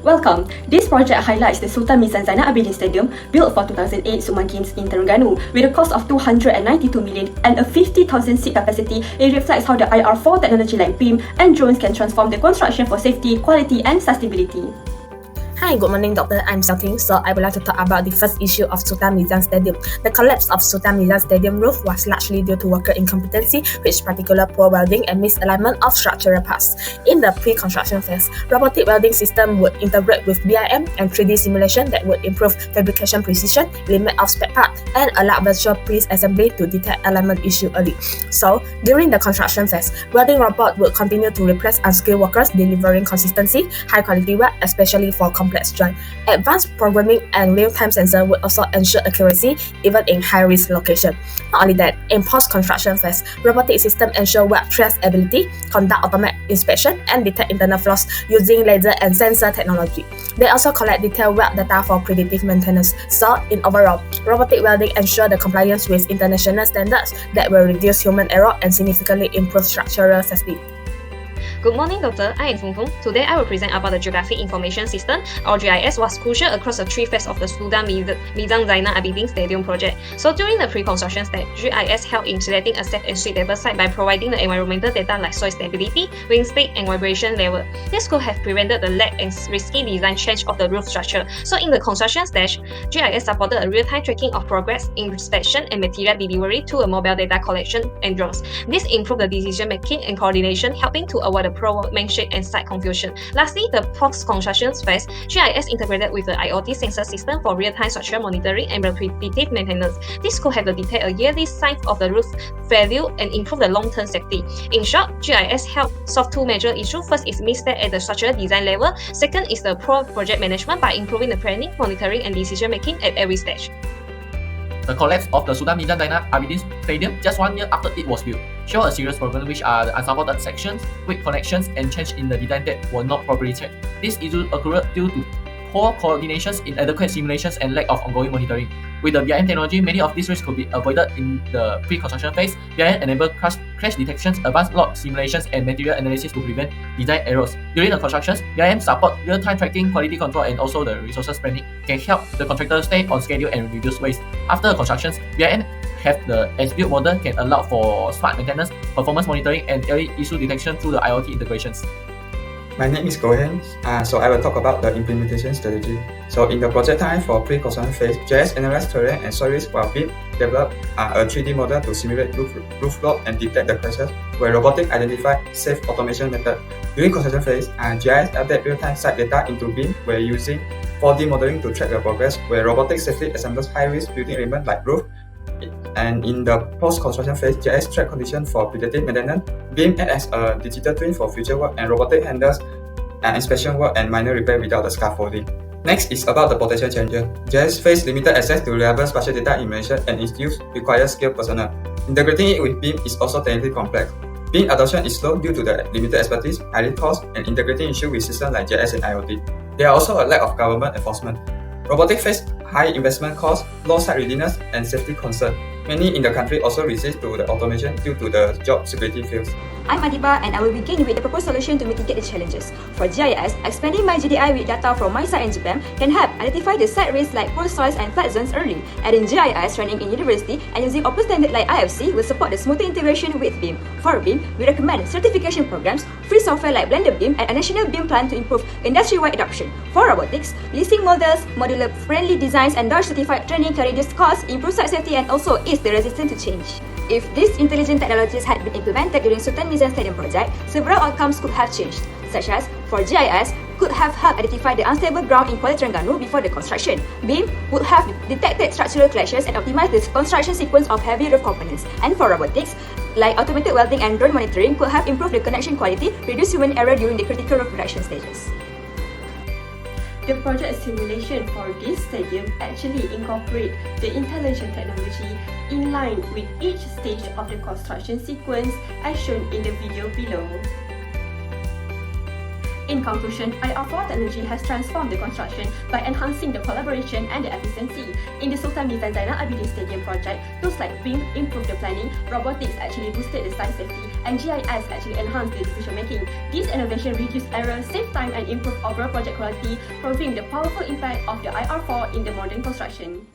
Welcome. This project highlights the Sultan Mizan Zainal Abidin Stadium, built for 2008 Sumang Games in Terengganu, with a cost of 292 million and a 50,000 seat capacity. It reflects how the IR4 technology like beam and drones can transform the construction for safety, quality and sustainability. Hi, good morning, Doctor. I'm Sultan. So I would like to talk about the first issue of Sultan Mizan Stadium. The collapse of Sultan Mizan Stadium roof was largely due to worker incompetency, which particular poor welding and misalignment of structural parts. In the pre-construction phase, robotic welding system would integrate with BIM and 3D simulation that would improve fabrication precision, limit of spec part, and allow virtual pre-assembly to detect alignment issue early. So during the construction phase, welding robot would continue to replace unskilled workers, delivering consistency, high quality work, especially for complex joint. Advanced programming and real-time sensor would also ensure accuracy even in high-risk location. Not only that, in post-construction phase, robotic system ensure weld traceability, conduct automatic inspection, and detect internal flaws using laser and sensor technology. They also collect detailed weld data for predictive maintenance. So, in overall, robotic welding ensure the compliance with international standards that will reduce human error and significantly improve structural safety. Good morning, Doctor. I am Fung Fung. Today, I will present about the Geographic Information System, or GIS, was crucial across the three phases of the Sultan Mizan Zainal Abidin Stadium project. So, during the pre-construction stage, GIS helped in selecting a safe and suitable site by providing the environmental data like soil stability, wind speed, and vibration level. This could have prevented the lag and risky design change of the roof structure. So, in the construction stage, GIS supported a real-time tracking of progress, inspection, and material delivery to a mobile data collection and drones. This improved the decision-making and coordination, helping to avoid the poor workmanship and site confusion. Lastly, the post-construction phase, GIS integrated with the IoT sensor system for real-time structural monitoring and predictive maintenance. This could have detect a yearly signs of the roof failure and improve the long-term safety. In short, GIS helped solve two major issues. First is mistake at the structural design level. Second is the poor project management by improving the planning, monitoring, and decision-making at every stage. The collapse of the Sultan Mizan Zainal Abidin Stadium just 1 year after it was built show a serious problem, which are the unsupported sections, weak connections, and change in the design that were not properly checked. This issue occurred due to poor coordinations, inadequate simulations, and lack of ongoing monitoring. With the BIM technology, many of these risks could be avoided in the pre-construction phase. BIM enabled crash detections, advanced load simulations, and material analysis to prevent design errors. During the constructions, BIM support real-time tracking, quality control, and also the resources planning can help the contractor stay on schedule and reduce waste. After constructions, BIM have the as-built model can allow for smart maintenance, performance monitoring, and early issue detection through the IoT integrations. My name is Gohen, so I will talk about the implementation strategy. So in the project time for pre-construction phase, GIS analyzed terrain and soil risk while BIM developed a 3D model to simulate roof load and detect the crashes, where robotic identified safe automation method. During construction phase, GIS update real-time site data into BIM, where using 4D modeling to track the progress, where robotic safely assembles high-risk building elements like roof. And in the post-construction phase, GIS track conditions for predictive maintenance, BIM acts as a digital twin for future work, and robotic handles inspection work and minor repair without the scaffolding. Next is about the potential changes. GIS face limited access to reliable spatial data information, and its use requires skilled personnel. Integrating it with BIM is also technically complex. BIM adoption is slow due to the limited expertise, high cost, and integrating issues with systems like GIS and IoT. There are also a lack of government enforcement. Robotics face high investment costs, low site readiness, and safety concerns. Many in the country also resist to the automation due to the job security fears. I'm ADIBAH and I will begin with the proposed solution to mitigate the challenges. For GIS, expanding my GDI with data from my site in Japan can help identify the site risks like poor soils and flat zones early. Adding GIS training in university and using open standard like IFC will support the smoother integration with BIM. For BIM, we recommend certification programs, free software like Blender BIM, and a national BIM plan to improve industry-wide adoption. For robotics, leasing models, modular-friendly designs, and Dutch-certified training can reduce costs, improve site safety, and also ease the resistance to change. If these intelligent technologies had been implemented during Sultan Mizan Stadium project, several outcomes could have changed, such as, for GIS, could have helped identify the unstable ground in Kuala Terengganu before the construction. BIM would have detected structural clashes and optimized the construction sequence of heavy roof components. And for robotics, like automated welding and drone monitoring, could have improved the connection quality, reduced human error during the critical roof production stages. The project simulation for this stadium actually incorporate the intelligent technology in line with each stage of the construction sequence as shown in the video below. In conclusion, IR4 technology has transformed the construction by enhancing the collaboration and the efficiency. In the Sultan Mizan Zainal Abidin Stadium project, tools like BIM improved the planning, robotics actually boosted the site safety, and GIS actually enhance the decision making. This innovation reduce errors, save time and improve overall project quality, proving the powerful impact of the IR4 in the modern construction.